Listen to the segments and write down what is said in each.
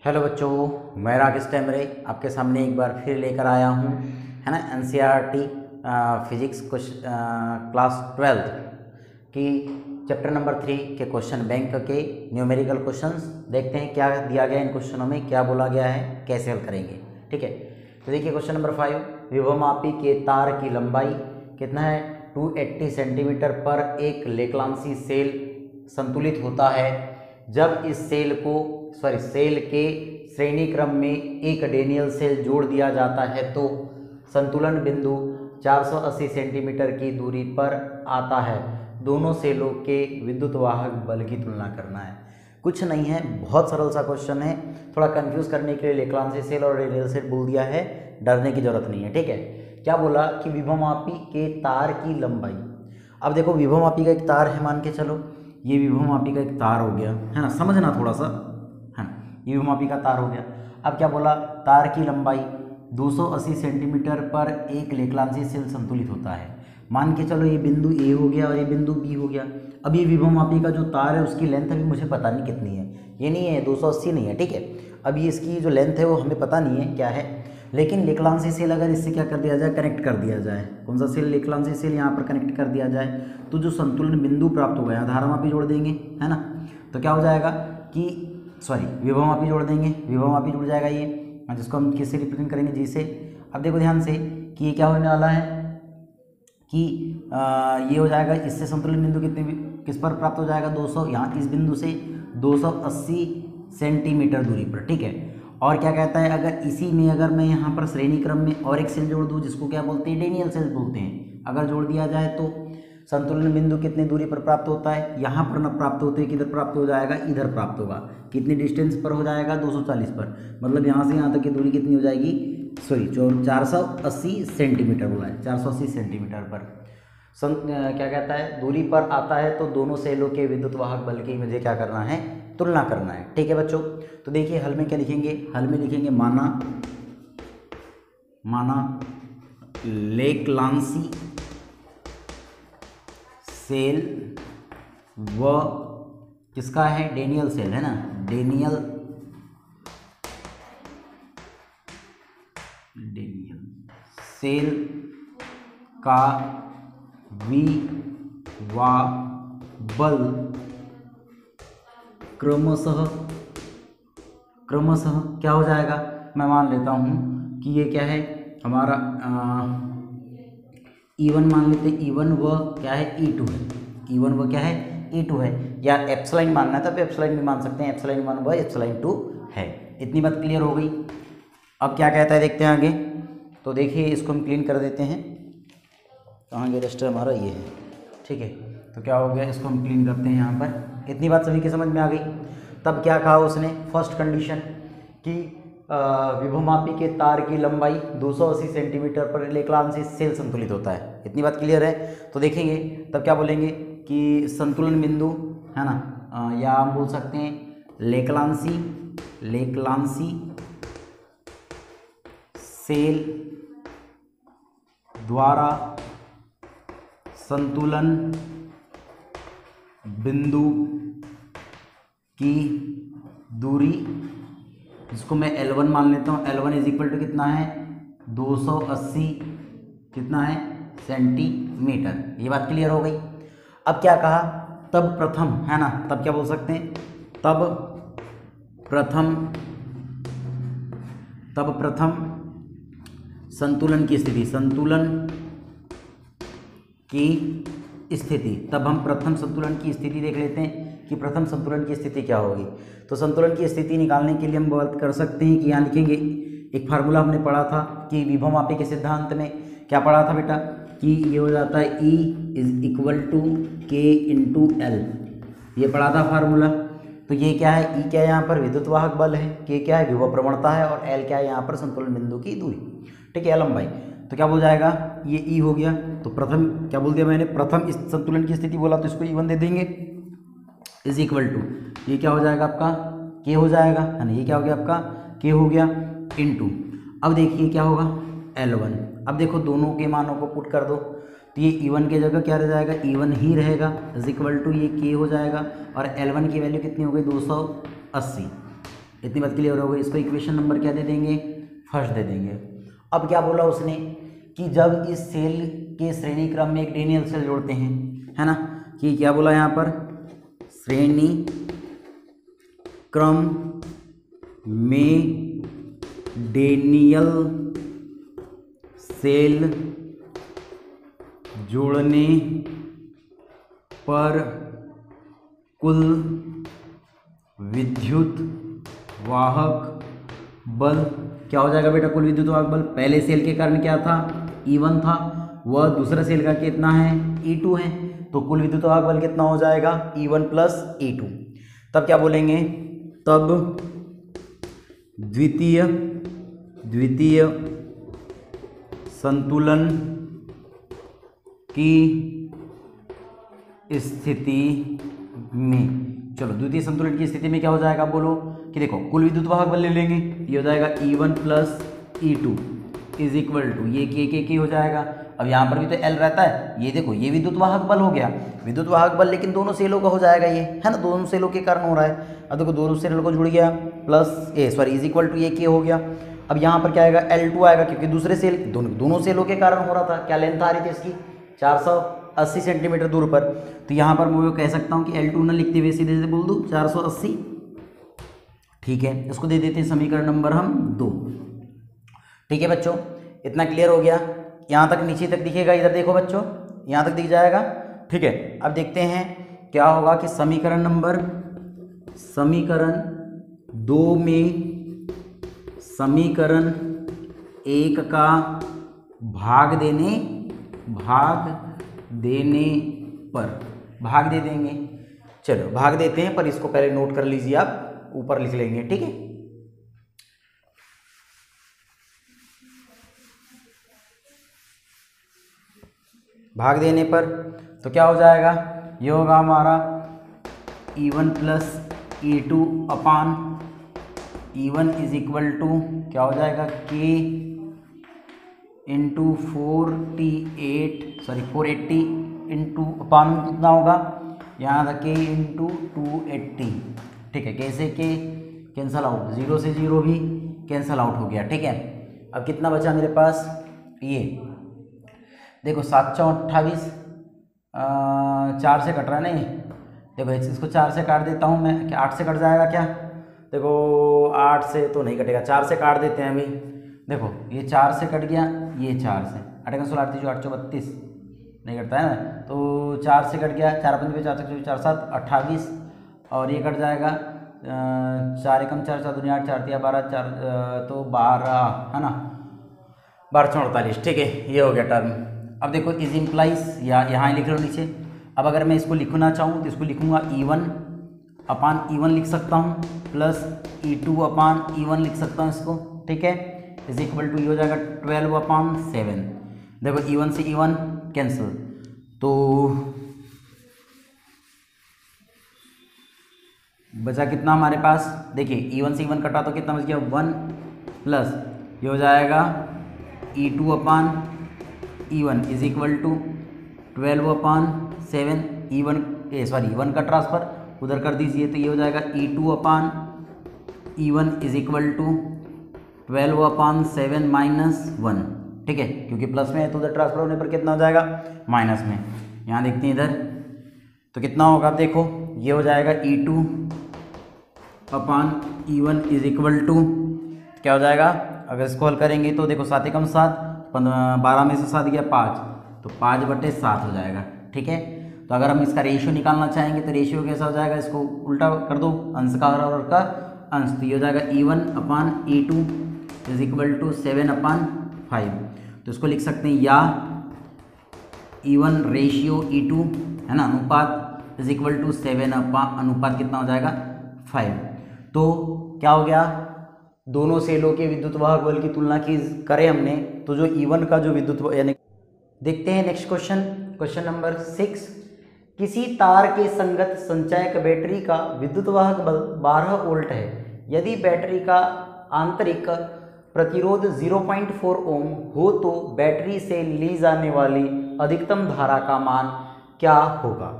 Hello बच्चों, मैं राकेश टेमरे आपके सामने एक बार फिर लेकर आया हूँ, है ना। एनसीईआरटी फिजिक्स क्लास 12 की चैप्टर नंबर 3 के क्वेश्चन बैंक के न्यूमेरिकल क्वेश्चंस देखते हैं क्या दिया गया इन क्वेश्चनों में, क्या बोला गया है, कैसे हल करेंगे। ठीक है, तो देखिए क्वेश्चन नंबर 5, विभवमापी के तार की लंबाई कितना है 280 सेंटीमीटर पर एक लेक्लांसी सेल संतुलित होता है जब इस सेल के श्रेणी क्रम में एक डेनियल सेल जोड़ दिया जाता है तो संतुलन बिंदु 480 सेंटीमीटर की दूरी पर आता है। दोनों सेलों के विद्युत वाहक बल की तुलना करना है। कुछ नहीं है, बहुत सरल सा क्वेश्चन है। थोड़ा कंफ्यूज करने के लिए लेक्लांसी सेल और डेनियल सेल बोल दिया है, डरने की जरूरत नहीं है। ठीक है, क्या बोला कि विभवमापी के तार की लंबाई। अब देखो विभवमापी का एक तार है, मान के चलो ये विभवमापी का एक तार हो गया, है ना, समझना थोड़ा सा, है ना, ये विभवमापी का तार हो गया। अब क्या बोला, तार की लंबाई 280 सेंटीमीटर पर एक लेक्लांसी सेल संतुलित होता है। मान के चलो ये बिंदु ए हो गया और ये बिंदु बी हो गया। अब ये विभवमापी का जो तार है उसकी लेंथ अभी मुझे पता नहीं कितनी है, ये नहीं है 280 नहीं है। ठीक है, अभी इसकी जो लेंथ है वो हमें पता नहीं है क्या है, लेकिन लेक्लांसी सेल अगर इससे क्या कर दिया जाए, कनेक्ट कर दिया जाए, कौन सा सेल, लेक्लांसी सेल यहाँ पर कनेक्ट कर दिया जाए तो जो संतुलन बिंदु प्राप्त होगा, यहाँ धारामापी जोड़ देंगे, है ना, तो क्या हो जाएगा कि विभवमापी जोड़ देंगे, विभवमापी जुड़ जाएगा ये, जिसको हम किससे रिप्रेजेंट करेंगे, जी से। अब देखो ध्यान से कि ये क्या होने वाला है कि ये हो जाएगा, इससे संतुलन बिंदु किस पर प्राप्त हो जाएगा, 200, यहाँ इस बिंदु से 280 सेंटीमीटर दूरी पर। ठीक है, और क्या कहता है, अगर इसी में अगर मैं यहाँ पर श्रेणी क्रम में और एक सेल जोड़ दूँ जिसको क्या बोलते हैं, डेनियल सेल बोलते हैं, अगर जोड़ दिया जाए तो संतुलन बिंदु कितनी दूरी पर प्राप्त होता है, यहाँ पर न प्राप्त होते, किधर प्राप्त हो जाएगा, इधर प्राप्त होगा। कितनी डिस्टेंस पर हो जाएगा, 240 पर, मतलब यहाँ से यहाँ तक की दूरी कितनी हो जाएगी, 480 सेंटीमीटर बोला है, 480 सेंटीमीटर पर क्या कहता है, दूरी पर आता है तो दोनों सेलों के विद्युत वाहक बल की मुझे क्या करना है, तुलना करना है। ठीक है बच्चों, तो देखिए हल में क्या लिखेंगे, हल में लिखेंगे माना लेक्लांसी सेल व किसका है, डेनियल सेल, है ना, डेनियल सेल का विवा बल क्रमशः क्या हो जाएगा, मैं मान लेता हूँ कि ये क्या है हमारा E1 मान लेते हैं, E1 व क्या है, E2 है, E1 व क्या है, E2 है, या एप्सिलॉन मानना है तो एप्सिलॉन भी मान सकते हैं, एप्सिलॉन 1 व एप्सिलॉन 2 है। इतनी बात क्लियर हो गई। अब क्या कहता है देखते हैं आगे, तो देखिए इसको हम क्लीन कर देते हैं, कहाँ गया रजिस्टर हमारा, ये है। ठीक है, तो क्या हो गया, इसको हम क्लीन करते हैं यहाँ पर। इतनी बात सभी के समझ में आ गई। तब क्या कहा उसने, फर्स्ट कंडीशन कि विभवमापी के तार की लंबाई 280 सेंटीमीटर पर लेक्लांसी सेल संतुलित होता है। इतनी बात क्लियर है। तो देखेंगे तब क्या बोलेंगे कि संतुलन बिंदु, है ना, या हम बोल सकते हैं लेक्लांसी सेल द्वारा संतुलन बिंदु की दूरी, जिसको मैं L1 मान लेता हूँ, L1 इज इक्वल टू कितना है, 280 कितना है सेंटीमीटर। ये बात क्लियर हो गई। अब क्या कहा, तब प्रथम, है ना, तब क्या बोल सकते हैं, तब प्रथम संतुलन की स्थिति, तब हम प्रथम संतुलन की स्थिति देख लेते हैं कि प्रथम संतुलन की स्थिति क्या होगी। तो संतुलन की स्थिति निकालने के लिए हम बात कर सकते हैं कि यहाँ लिखेंगे, एक फार्मूला हमने पढ़ा था कि विभवमापी के सिद्धांत में क्या पढ़ा था बेटा, कि ये हो जाता है E is equal to K into L, ये पढ़ा था फार्मूला। तो ये क्या है, E क्या है यहाँ पर विद्युत वाहक बल है, K क्या है विभव प्रवणता है, और L क्या है यहाँ पर संतुलन बिंदु की दूरी। ठीक है, लंबाई। तो क्या बोल जाएगा, ये E हो गया। तो प्रथम क्या बोल दिया मैंने, प्रथम इस संतुलन की स्थिति बोला तो इसको E1 दे देंगे, इज इक्वल टू ये क्या हो जाएगा आपका, K हो जाएगा, है ना, ये क्या हो गया आपका, K हो गया इनटू, अब देखिए क्या होगा, L1। अब देखो दोनों के मानों को पुट कर दो, तो ये E1 की जगह क्या रह जाएगा, E1 ही रहेगा, इज इक्वल टू ये K हो जाएगा, और L1 की वैल्यू कितनी हो गई, 280। इतनी बात क्लियर हो गई। इसको इक्वेशन नंबर क्या दे देंगे, फर्स्ट दे देंगे। अब क्या बोला उसने कि जब इस सेल के श्रेणी क्रम में एक डेनियल सेल जोड़ते हैं, है ना, कि क्या बोला यहाँ पर, श्रेणी क्रम में डेनियल सेल जोड़ने पर कुल विद्युत वाहक बल क्या हो जाएगा बेटा, कुल विद्युत वाहक बल पहले सेल के कारण क्या था, E1 था, वह दूसरा सेल का कितना है, E2 है, तो कुल विद्युत वाहक बल कितना हो जाएगा, E1 प्लस E2। तब क्या बोलेंगे, तब द्वितीय संतुलन की स्थिति में, चलो द्वितीय संतुलन की स्थिति में क्या हो जाएगा, बोलो कि देखो कुल विद्युत वाहक बल ले लेंगे, ये हो जाएगा E1 plus E2 is equal to ये के हो जाएगा। अब यहाँ पर भी तो L रहता है, ये देखो ये विद्युत वाहक बल हो गया, विद्युत वाहक बल लेकिन दोनों सेलों का हो जाएगा ये, है ना, दोनों सेलों के कारण हो रहा है। अब देखो दोनों सेलों को जुड़ गया प्लस इज इक्वल टू ये के हो गया। अब यहाँ पर क्या आएगा, L2 आएगा, क्योंकि दूसरे सेल दोनों सेलों के कारण हो रहा था। क्या लेंथ आ रही थी इसकी, 480 सेंटीमीटर दूर पर, तो यहाँ पर मैं कह सकता हूँ कि L2 ना लिखते हुए सीधे बोल दूँ 480, ठीक है। इसको दे देते हैं समीकरण नंबर हम 2। ठीक है बच्चों, इतना क्लियर हो गया। यहाँ तक नीचे तक दिखेगा, इधर देखो बच्चों, यहाँ तक दिख जाएगा, ठीक है। अब देखते हैं क्या होगा कि समीकरण 2 में समीकरण 1 का भाग दे देंगे। चलो भाग देते हैं, पर इसको पहले नोट कर लीजिए, आप ऊपर लिख लेंगे, ठीक है। भाग देने पर तो क्या हो जाएगा, ये होगा हमारा E1 plus E2 upon E1 is equal to क्या हो जाएगा, K इंटू 480 इंटू अपान कितना होगा, यहाँ था K इंटू 280, ठीक है। कैसे K कैंसल आउट, 0 से 0 भी कैंसल आउट हो गया, ठीक है। अब कितना बचा मेरे पास, ये देखो 728, 4 से कट रहा है नहीं, देखो इसको 4 से काट देता हूँ मैं, क्या 8 से कट जाएगा क्या, देखो 8 से तो नहीं कटेगा, 4 से काट देते हैं अभी। देखो ये 4 से कट गया, ये 4 से 8 16 8 32 नहीं कटता है ना, तो 4 से कट गया, 4 5 4 6 4 7 28, और ये कट जाएगा 4 एकम 4 4 दूनी 8 4 3 12 4 तो 12 है ना, 12 48, ठीक है, ये हो गया टर्म। अब देखो इज इम्प्लाइज, या यहाँ लिख लो नीचे। अब अगर मैं इसको लिखना चाहूँ तो इसको लिखूँगा E1 अपान E1 लिख सकता हूँ, प्लस E2 अपान E1 लिख सकता हूँ इसको, ठीक है, इज इक्वल टू ये हो जाएगा 12 अपान 7। देखो E1 से E1 कैंसिल, तो बचा कितना हमारे पास, देखिए E1 से E1 कटा तो कितना बच गया 1, प्लस ये हो जाएगा E2 upon E1 is equal to 12 upon 7। E1 का ट्रांसफ़र उधर कर दीजिए, तो ये हो जाएगा E2 upon E1 is equal to 12 upon 7 minus 1, ठीक है, क्योंकि प्लस में है तो उधर ट्रांसफर होने पर कितना हो जाएगा, माइनस में। यहाँ देखते हैं इधर तो कितना होगा, आप देखो ये हो जाएगा E2 upon E1 is equal to क्या हो जाएगा, अगर इसको हल करेंगे तो देखो 7 एकम 7, 12 में से 7 गया 5, तो 5/7 हो जाएगा, ठीक है। तो अगर हम इसका रेशियो निकालना चाहेंगे तो रेशियो कैसा हो जाएगा, इसको उल्टा कर दो, अंश का और का अंश, तो ये हो जाएगा E1 upon E2 is equal to 7 upon 5। तो इसको लिख सकते हैं या E1 रेशियो E2 है ना, अनुपात इज इक्वल टू 7 अपान अनुपात कितना हो जाएगा 5। तो क्या हो गया, दोनों सेलों के विद्युत वाहक बल की तुलना की करें हमने, तो जो E1 का जो विद्युत यानी, देखते हैं नेक्स्ट क्वेश्चन नंबर 6। किसी तार के संगत संचयक बैटरी का विद्युत वाहक बल 12 वोल्ट है, यदि बैटरी का आंतरिक प्रतिरोध 0.4 ओम हो तो बैटरी से ली जाने वाली अधिकतम धारा का मान क्या होगा।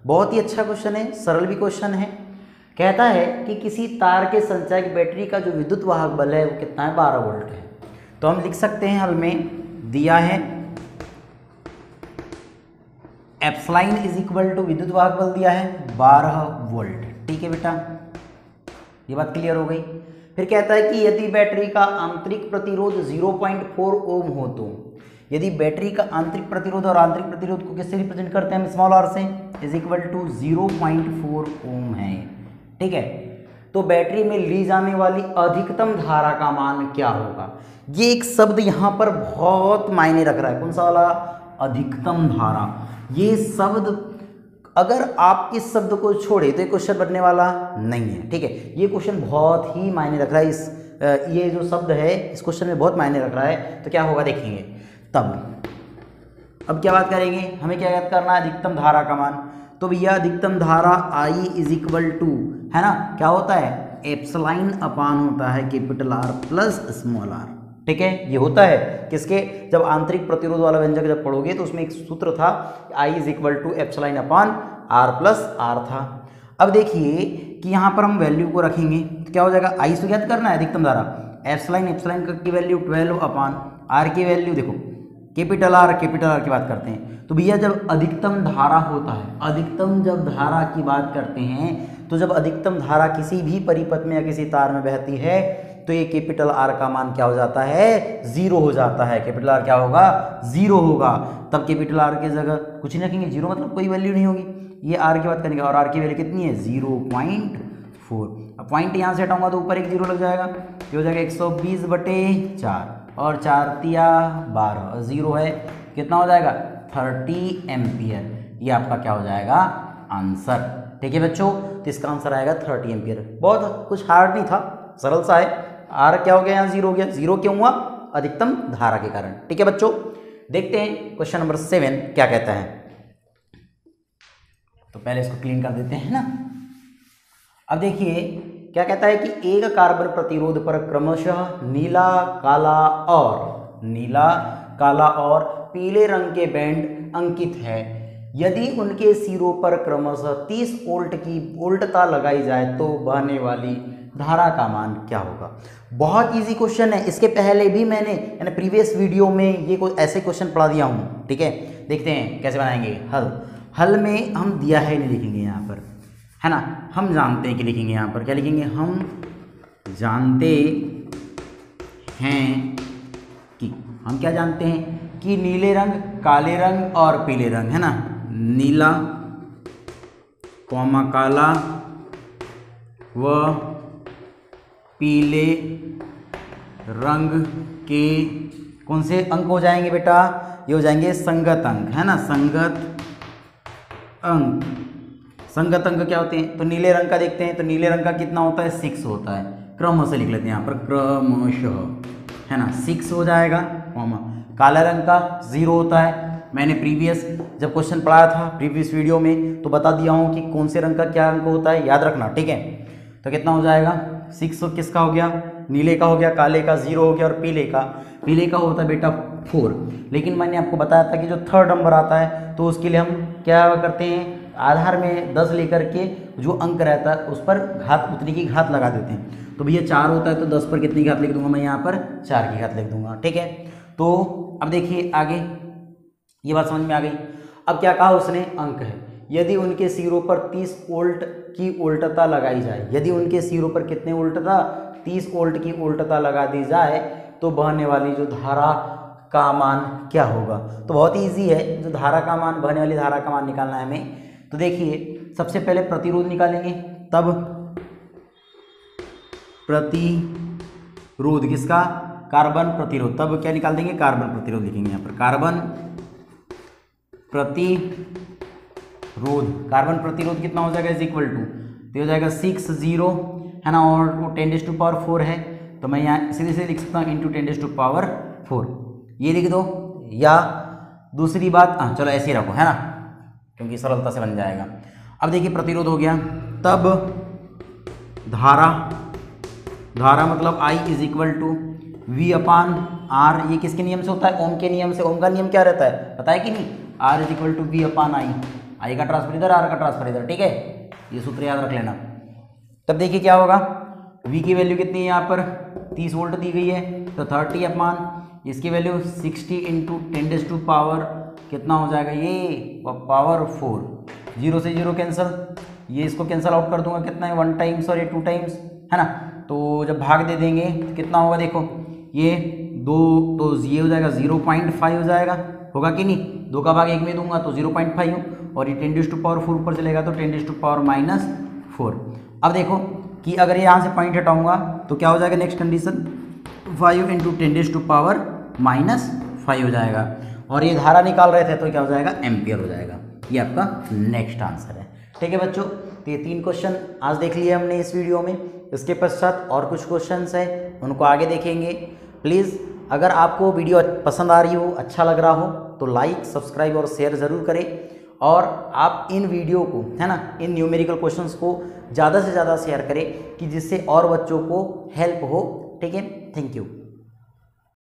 बहुत ही अच्छा क्वेश्चन है, सरल भी क्वेश्चन है, कहता है कि किसी तार के संचायक बैटरी का जो विद्युत वाहक बल है वो कितना है, 12 वोल्ट है। तो हम लिख सकते हैं, हल में दिया है एप्सिलॉन इज इक्वल टू विद्युत वाहक बल दिया है 12 वोल्ट। ठीक है बेटा, ये बात क्लियर हो गई। फिर कहता है कि यदि बैटरी का आंतरिक प्रतिरोध 0.4 ओम हो तो, यदि बैटरी का आंतरिक प्रतिरोध और आंतरिक प्रतिरोध को किससे रिप्रेजेंट करते हैं हम, स्मॉल आर से, इज इक्वल टू 0.4 ओम है। ठीक है, तो बैटरी में ली जाने वाली अधिकतम धारा का मान क्या होगा। ये एक शब्द यहाँ पर बहुत मायने रख रहा है, कौन सा वाला, अधिकतम धारा। ये शब्द अगर आप इस शब्द को छोड़े तो ये क्वेश्चन बनने वाला नहीं है। ठीक है, ये क्वेश्चन बहुत ही मायने रख रहा है, ये जो शब्द है इस क्वेश्चन में बहुत मायने रख रहा है। तो क्या होगा देखेंगे तब। अब क्या बात करेंगे, हमें क्या याद करना है, अधिकतम धारा का मान। तो भैया अधिकतम धारा I इज इक्वल टू, है ना, क्या होता है, एप्सिलॉन अपान होता है capital R plus small r। ठीक है, ये होता है किसके, जब आंतरिक प्रतिरोध वाला व्यंजक जब पढ़ोगे तो उसमें एक सूत्र था I is equal to epsilon upon R plus R था। अब देखिए कि यहाँ पर हम वैल्यू को रखेंगे तो क्या हो जाएगा, I से ज्ञात करना है अधिकतम धारा, एप्सिलॉन की वैल्यू 12 अपान R की वैल्यू देखो कैपिटल R की बात करते हैं। तो भैया जब अधिकतम धारा होता है, अधिकतम जब धारा की बात करते हैं, तो जब अधिकतम धारा किसी भी परिपथ में या किसी तार में बहती है तो ये कैपिटल R का मान क्या हो जाता है, 0 हो जाता है। कैपिटल R क्या होगा, 0 होगा। तब कैपिटल R की जगह कुछ नहीं रखेंगे, 0 मतलब कोई वैल्यू नहीं होगी। ये R की बात करेंगे और R की वैल्यू कितनी है, 0.4। अब पॉइंट यहाँ से हटाऊंगा तो ऊपर एक 0 लग जाएगा, ये हो जाएगा 120/4 और 4 तिया 12 और 0 है, कितना हो जाएगा, 30 एम्पियर। ये आपका क्या हो जाएगा, आंसर। ठीक है बच्चों, तो इसका आंसर आएगा 30 एम्पियर। बहुत कुछ हार्ड नहीं था, सरल सा है। R क्या हो गया, यहाँ 0 हो गया। 0 क्यों हुआ, अधिकतम धारा के कारण। ठीक है बच्चों, देखते हैं क्वेश्चन नंबर 7 क्या कहता है। तो पहले इसको क्लीन कर देते हैं ना। अब देखिए क्या कहता है कि एक कार्बन प्रतिरोध पर क्रमशः नीला काला और पीले रंग के बैंड अंकित है। यदि उनके सिरों पर क्रमशः 30 वोल्ट की वोल्टता लगाई जाए तो बहने वाली धारा का मान क्या होगा। बहुत इजी क्वेश्चन है, इसके पहले भी मैंने यानी प्रीवियस वीडियो में ये कोई ऐसे क्वेश्चन पढ़ा दिया हूँ। ठीक है, देखते हैं कैसे बनाएंगे। हल में हम दिया है नहीं लिखेंगे यहाँ पर, है ना, हम जानते हैं कि लिखेंगे यहाँ पर, क्या लिखेंगे, हम जानते हैं कि, हम क्या जानते हैं कि नीले रंग, काले रंग और पीले रंग, है ना, नीला कौमा काला व पीले रंग के कौन से अंक हो जाएंगे बेटा, ये हो जाएंगे संगत अंक, है ना, संगत अंक। संगत अंक क्या होते हैं, तो नीले रंग का देखते हैं, तो नीले रंग का कितना होता है, 6 होता है। क्रमशः लिख लेते हैं यहाँ पर, क्रमशः, है ना, 6 हो जाएगा। काला रंग का 0 होता है। मैंने प्रीवियस जब क्वेश्चन पढ़ाया था प्रीवियस वीडियो में तो बता दिया हूँ कि कौन से रंग का क्या अंक होता है, याद रखना। ठीक है, तो कितना हो जाएगा, 6 किसका हो गया, नीले का हो गया, काले का 0 हो गया और पीले का होता है बेटा 4। लेकिन मैंने आपको बताया था कि जो 3rd नंबर आता है तो उसके लिए हम क्या करते हैं, आधार में 10 लेकर के जो अंक रहता है उस पर घात, उतनी की घात लगा देते हैं। तो भैया 4 होता है तो 10 पर कितनी घात लिख दूंगा मैं, यहाँ पर 4 की घात लिख दूंगा। ठीक है, तो अब देखिए आगे, ये बात समझ में आ गई। अब क्या कहा उसने, अंक है, यदि उनके सिरों पर 30 वोल्ट की वोल्टता लगाई जाए, यदि उनके सिरों पर कितने वोल्टता, 30 वोल्ट की वोल्टता लगा दी जाए तो बहने वाली जो धारा का मान क्या होगा। तो बहुत ही ईजी है, जो धारा का मान, बहने वाली धारा का मान निकालना है हमें। तो देखिए सबसे पहले प्रतिरोध निकालेंगे, तब प्रतिरोध किसका, कार्बन प्रतिरोध, तब क्या निकाल देंगे, कार्बन प्रतिरोध लिखेंगे यहाँ पर, कार्बन प्रतिरोध। कार्बन प्रतिरोध कितना हो जाएगा, इज इक्वल टू, तो हो जाएगा 60, है ना, और वो 10⁴ है, तो मैं यहाँ सीधे सीधे लिख सकता हूँ इंटू 10⁴ ये लिख दो। या दूसरी बात, चलो ऐसे ही रखो, है ना, क्योंकि सरलता से बन जाएगा। अब देखिए प्रतिरोध हो गया, तब धारा मतलब I is equal to V/R। ये किसके नियम से होता है, ओम के नियम से। ओम का नियम क्या रहता है पता है कि नहीं, R is equal to V/I। I का ट्रांसफर इधर, R का ट्रांसफर इधर। ठीक है, ये सूत्र याद रख लेना। तब देखिए क्या होगा, V की वैल्यू कितनी है यहाँ पर 30 वोल्ट दी गई है, तो 30 अपॉन इसकी वैल्यू 60 इंटू 10⁻⁴ कितना हो जाएगा, ये पावर 4, 0 से 0 कैंसिल, ये इसको कैंसिल आउट कर दूंगा, कितना है 1 टाइम्स और ये 2 टाइम्स, है ना। तो जब भाग दे देंगे तो कितना होगा, देखो ये 2 तो ये हो जाएगा 0.5 हो जाएगा, होगा कि नहीं, 2 का भाग 1 में दूंगा तो 0.5 हो, और ये 10⁻⁴ ऊपर चलेगा तो 10⁻⁻⁴। अब देखो कि अगर ये यहाँ से पॉइंट हटाऊंगा तो क्या हो जाएगा, नेक्स्ट कंडीशन 5 इंटू 10⁻⁻5 हो जाएगा, और ये धारा निकाल रहे थे तो क्या हो जाएगा, एम्पियर हो जाएगा। ये आपका नेक्स्ट आंसर है। ठीक है बच्चों, तो ये 3 क्वेश्चन आज देख लिए हमने इस वीडियो में। इसके पश्चात और कुछ क्वेश्चंस हैं, उनको आगे देखेंगे। प्लीज़ अगर आपको वीडियो पसंद आ रही हो, अच्छा लग रहा हो, तो लाइक, सब्सक्राइब और शेयर ज़रूर करें, और आप इन वीडियो को, है ना, इन न्यूमेरिकल क्वेश्चंस को ज़्यादा से ज़्यादा शेयर करें कि जिससे और बच्चों को हेल्प हो। ठीक है, थैंक यू।